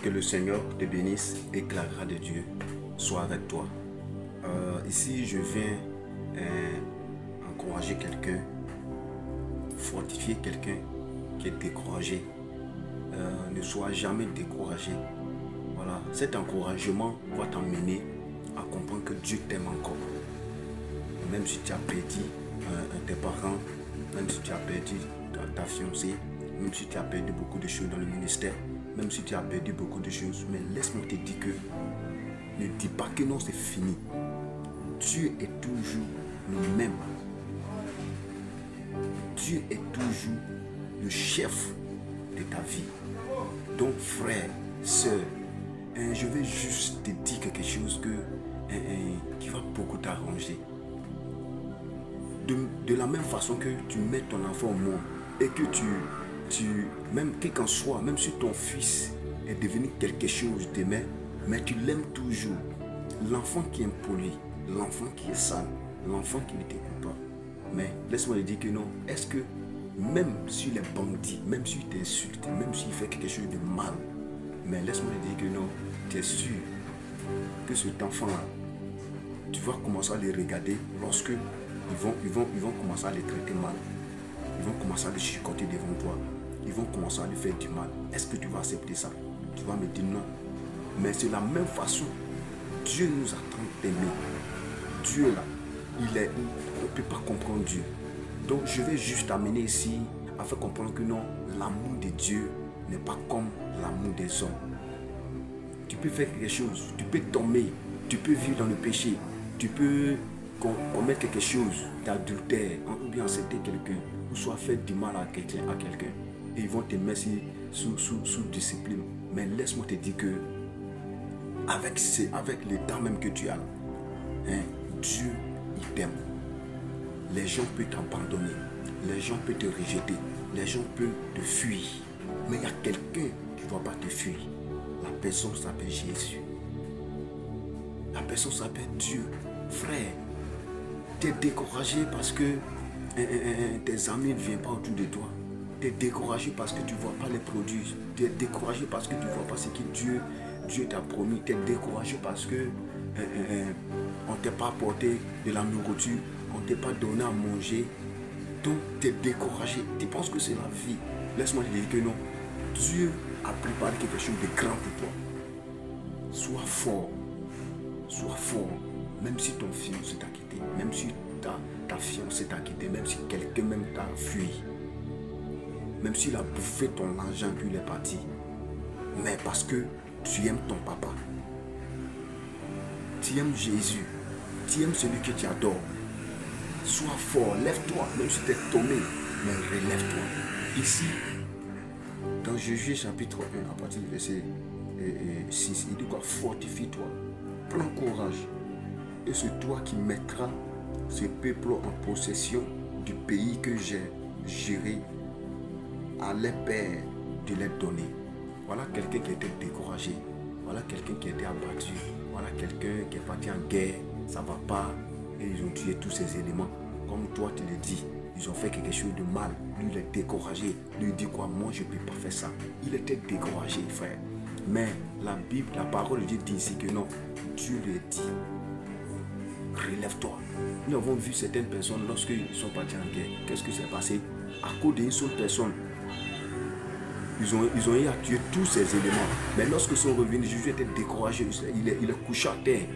Que le Seigneur te bénisse et que la grâce de Dieu soit avec toi. Ici, je viens encourager quelqu'un, fortifier quelqu'un qui est découragé. Ne sois jamais découragé. Voilà, cet encouragement va t'amener à comprendre que Dieu t'aime encore. Même si tu as perdu tes parents, même si tu as perdu ta fiancée, même si tu as perdu beaucoup de choses dans le ministère, même si tu as perdu beaucoup de choses, mais laisse-moi te dire que ne dis pas que non, c'est fini. Dieu est toujours le même. Dieu est toujours le chef de ta vie. Donc frère, sœur, je vais juste te dire quelque chose qui va beaucoup t'arranger. De la même façon que tu mets ton enfant au monde et que même quel qu'en soit, même si ton fils est devenu quelque chose demain, mais tu l'aimes toujours. L'enfant qui est impoli, l'enfant qui est sale, l'enfant qui ne t'écoute pas. Mais laisse-moi te dire que non, est-ce que même s'il est bandit, même s'il t'insulte, même s'il fait quelque chose de mal, mais laisse-moi te dire que non, tu es sûr que cet enfant-là, tu vas commencer à les regarder lorsque ils vont commencer à les traiter mal. Ils vont commencer à les chicoter devant toi. Ils vont commencer à lui faire du mal. Est-ce que tu vas accepter ça? Tu vas me dire non. Mais c'est la même façon. Dieu nous attend d'aimer. Dieu là, on ne peut pas comprendre Dieu. Donc je vais juste t'amener ici à faire comprendre que non, l'amour de Dieu n'est pas comme l'amour des hommes. Tu peux faire quelque chose, tu peux tomber, tu peux vivre dans le péché, tu peux commettre quelque chose d'adultère ou bien accepter quelqu'un ou soit faire du mal à quelqu'un et ils vont te mettre sous discipline. Mais laisse-moi te dire que avec l'état même que tu as, Dieu il t'aime. Les gens peuvent t'abandonner, les gens peuvent te rejeter, les gens peuvent te fuir, mais il y a quelqu'un qui ne va pas te fuir. La personne s'appelle Jésus. La personne s'appelle Dieu. Frère, tu es découragé parce que tes amis ne viennent pas autour de toi. Tu es découragé parce que tu ne vois pas les produits. Tu es découragé parce que tu ne vois pas ce que Dieu t'a promis. Tu es découragé parce que on ne t'a pas apporté de la nourriture. On ne t'a pas donné à manger. Donc tu es découragé. Tu penses que c'est la vie. Laisse-moi te dire que non. Dieu a préparé quelque chose de grand pour toi. Sois fort. Sois fort. Même si ton fiancé t'a quitté, même si ta fiancée t'a quitté, même si quelqu'un même t'a fui, même s'il a bouffé ton argent puis il est parti, mais parce que tu aimes ton papa, tu aimes Jésus, tu aimes celui que tu adores, sois fort, lève-toi, même si tu es tombé, mais relève-toi. Ici, dans Jésus chapitre 1, à partir du verset 6, il dit quoi? Fortifie-toi, prends courage. Et c'est toi qui mettras ce peuple en possession du pays que j'ai juré à les pères de les donner. Voilà quelqu'un qui était découragé. Voilà quelqu'un qui était abattu. Voilà quelqu'un qui est parti en guerre. Ça ne va pas. Et ils ont tué tous ces éléments. Comme toi tu le dis. Ils ont fait quelque chose de mal. Lui il est découragé. Lui il dit quoi? Moi je ne peux pas faire ça. Il était découragé, frère. Mais la Bible, la parole de Dieu dit ici que non. Dieu lui a dit. Relève-toi. Nous avons vu certaines personnes lorsqu'ils sont partis en guerre. Qu'est-ce qui s'est passé? À cause d'une seule personne, ils ont eu à tuer tous ces éléments. Mais lorsqu'ils sont revenus, Jésus était découragé. Il est couché à terre.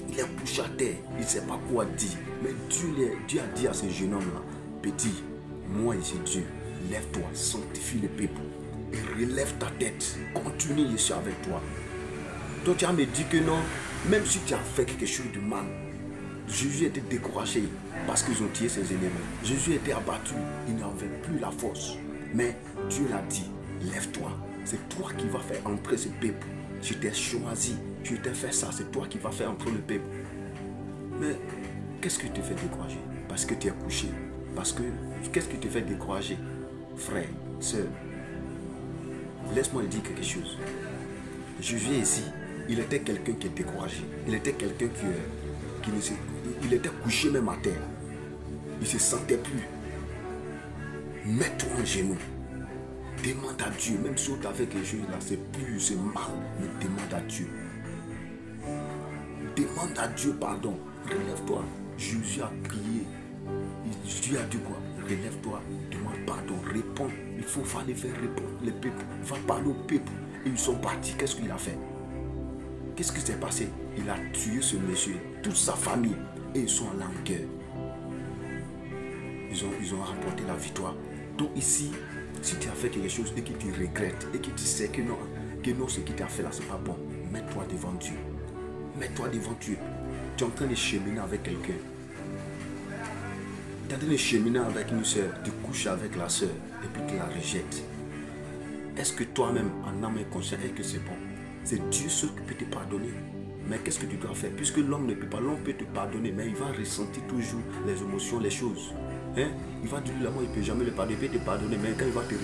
Il est couché à terre. Il ne sait pas quoi dire. Mais Dieu a dit à ce jeune homme-là, petit, moi ici Dieu, lève-toi, sanctifie le peuple. Et relève ta tête. Continue ici avec toi. Donc tu as me dit que non, même si tu as fait quelque chose de mal, Jésus était découragé parce qu'ils ont tué ses ennemis. Jésus était abattu, il n'avait plus la force. Mais Dieu l'a dit, lève-toi. C'est toi qui vas faire entrer ce peuple. Je t'ai choisi, je t'ai fait ça, c'est toi qui vas faire entrer le peuple. Mais qu'est-ce qui te fait décourager? Parce que tu es couché. Parce que, qu'est-ce qui te fait décourager? Frère, sœur, laisse-moi dire quelque chose. Jésus ici, il était quelqu'un qui est découragé. Il était quelqu'un il était couché même à terre. Il ne se sentait plus. Mets-toi en genoux. Demande à Dieu, même si tu as fait quelque chose là, c'est plus, c'est mal, mais demande à Dieu. Demande à Dieu pardon. Relève-toi. Jésus a prié. Dieu a dit quoi? Relève-toi, demande pardon, réponds. Il faut aller faire répondre les peuples. Va parler au peuple. Ils sont partis. Qu'est-ce qu'il a fait? Qu'est-ce qui s'est passé? Il a tué ce monsieur, toute sa famille. Et ils sont allés en guerre. Ils ont remporté la victoire. Donc ici, si tu as fait quelque chose et que tu regrettes et que tu sais que non, ce que tu as fait là, c'est pas bon, mets-toi devant Dieu. Mets-toi devant Dieu. Tu es en train de cheminer avec quelqu'un. Tu es en train de cheminer avec une soeur. Tu couches avec la soeur et puis tu la rejettes. Est-ce que toi-même, en âme et conscience, est-ce que c'est bon? C'est Dieu seul qui peut te pardonner. Mais qu'est-ce que tu dois faire? Puisque l'homme ne peut pas, l'homme peut te pardonner, mais il va ressentir toujours les émotions, les choses. Hein? Il va dire, il ne peut jamais le pardonner, il peut te pardonner, mais quand il va te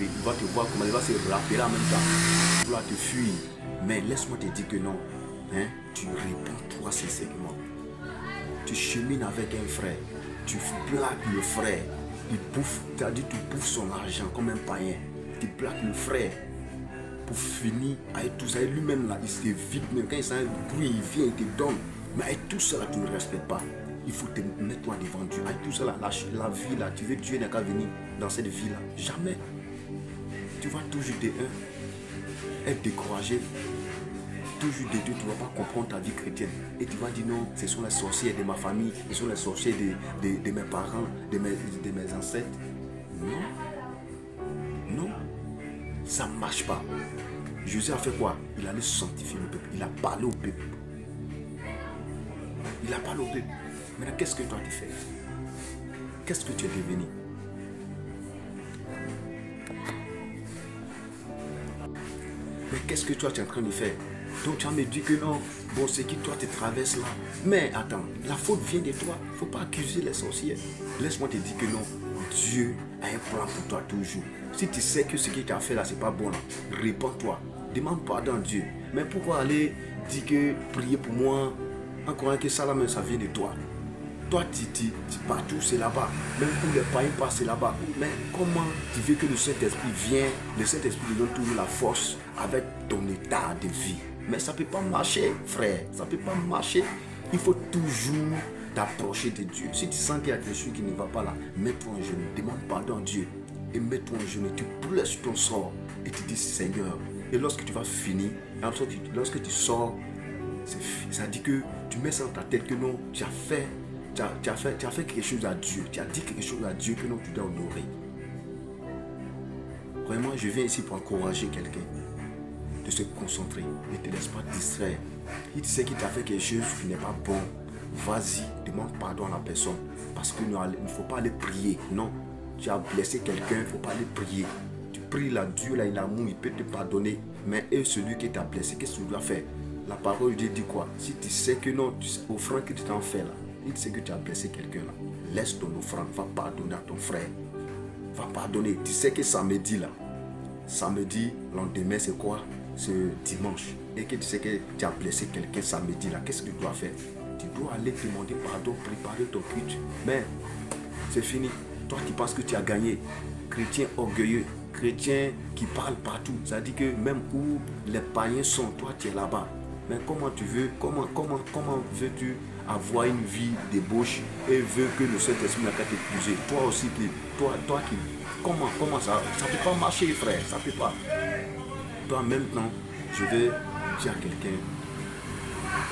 voir comment il va se rappeler en même temps, il va te fuir. Mais laisse-moi te dire que non. Hein? Tu réponds toi sincèrement. Tu chemines avec un frère, tu plaques le frère, il bouffe, c'est-à-dire tu bouffes son argent comme un païen. Tu plaques le frère pour finir avec tout ça. Et lui-même là, il se vide, même quand il sent un bruit, il vient, il te donne. Mais avec tout ça là, tu ne respectes pas. Il faut te mettre toi devant Dieu. Avec tout ça là, la vie là, tu veux que Dieu n'a qu'à venir dans cette vie là. Jamais. Tu vas toujours être découragé. Toujours de Dieu, tu ne vas pas comprendre ta vie chrétienne. Et tu vas dire non, ce sont les sorciers de ma famille, ce sont les sorciers de mes parents, de mes ancêtres. Non. Non. Ça ne marche pas. Jésus a fait quoi? Il allait sanctifier le peuple. Il a parlé au peuple. Il a parlé au peuple. Maintenant, qu'est-ce que toi tu fais? Qu'est-ce que tu es devenu? Mais qu'est-ce que toi tu es en train de faire? Donc tu vas me dire que non, bon c'est qui toi tu traverses là. Mais attends, la faute vient de toi. Il ne faut pas accuser les sorciers. Laisse-moi te dire que non, Dieu a un plan pour toi toujours. Si tu sais que ce qu'il t'a fait là, c'est pas bon là, réponds-toi. Demande pardon à Dieu. Mais pourquoi aller dire que prier pour moi, en croyant que ça là même ça vient de toi? Toi tu partout c'est là-bas. Même où les païens passent c'est là-bas. Mais comment tu veux que le Saint-Esprit vienne? Le Saint-Esprit donne toujours la force avec ton état de vie. Mais ça ne peut pas marcher, frère. Ça ne peut pas marcher. Il faut toujours t'approcher de Dieu. Si tu sens qu'il y a quelque chose qui ne va pas là, mets-toi en genou. Demande pardon à Dieu. Et mets-toi en genou. Tu pleures sur ton sort. Et tu dis Seigneur. Et lorsque tu vas finir, lorsque tu sors, ça dit que tu mets ça dans ta tête que non, tu as fait quelque chose à Dieu. Tu as dit quelque chose à Dieu que non, tu dois honorer. Vraiment, je viens ici pour encourager quelqu'un de se concentrer. Ne te laisse pas distraire. Si tu sais qu'il t'a fait quelque chose qui n'est pas bon, vas-y, demande pardon à la personne. Parce qu'il ne faut pas aller prier. Non, tu as blessé quelqu'un, il ne faut pas aller prier. Tu pries là, Dieu là, il a amour, il peut te pardonner. Mais celui qui t'a blessé, qu'est-ce que tu dois faire? La parole de Dieu dit quoi? Si tu sais que non, offrande que tu t'en fais là, il sait que tu as blessé quelqu'un là, laisse ton offrande, va pardonner à ton frère. Va pardonner. Tu sais que samedi là, samedi, lendemain c'est quoi? C'est dimanche. Et que tu sais que tu as blessé quelqu'un samedi là, qu'est-ce que tu dois faire? Tu dois aller demander pardon, préparer ton culte. Mais c'est fini. Toi tu penses que tu as gagné. Chrétien orgueilleux, chrétien qui parle partout. Ça dit que même où les païens sont, toi tu es là-bas. Mais comment veux-tu avoir une vie débauche et veux que le Saint-Esprit n'a qu'à t'épouser? Toi aussi, toi qui... Comment ça? Ça ne peut pas marcher, frère. Ça ne peut pas. Toi, maintenant, je vais dire à quelqu'un,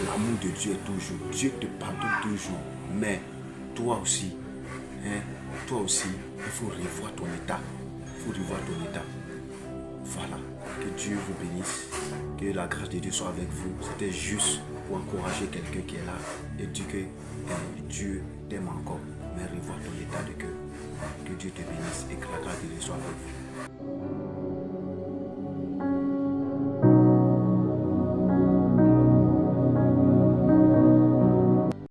l'amour de Dieu est toujours. Dieu te pardonne toujours. Mais toi aussi, il faut revoir ton état. Il faut revoir ton état. Voilà. Que Dieu vous bénisse. Que la grâce de Dieu soit avec vous. C'était juste pour encourager quelqu'un qui est là et dire que Dieu t'aime encore. Mais revoir ton état de cœur. Que Dieu te bénisse et que la grâce de Dieu soit avec vous.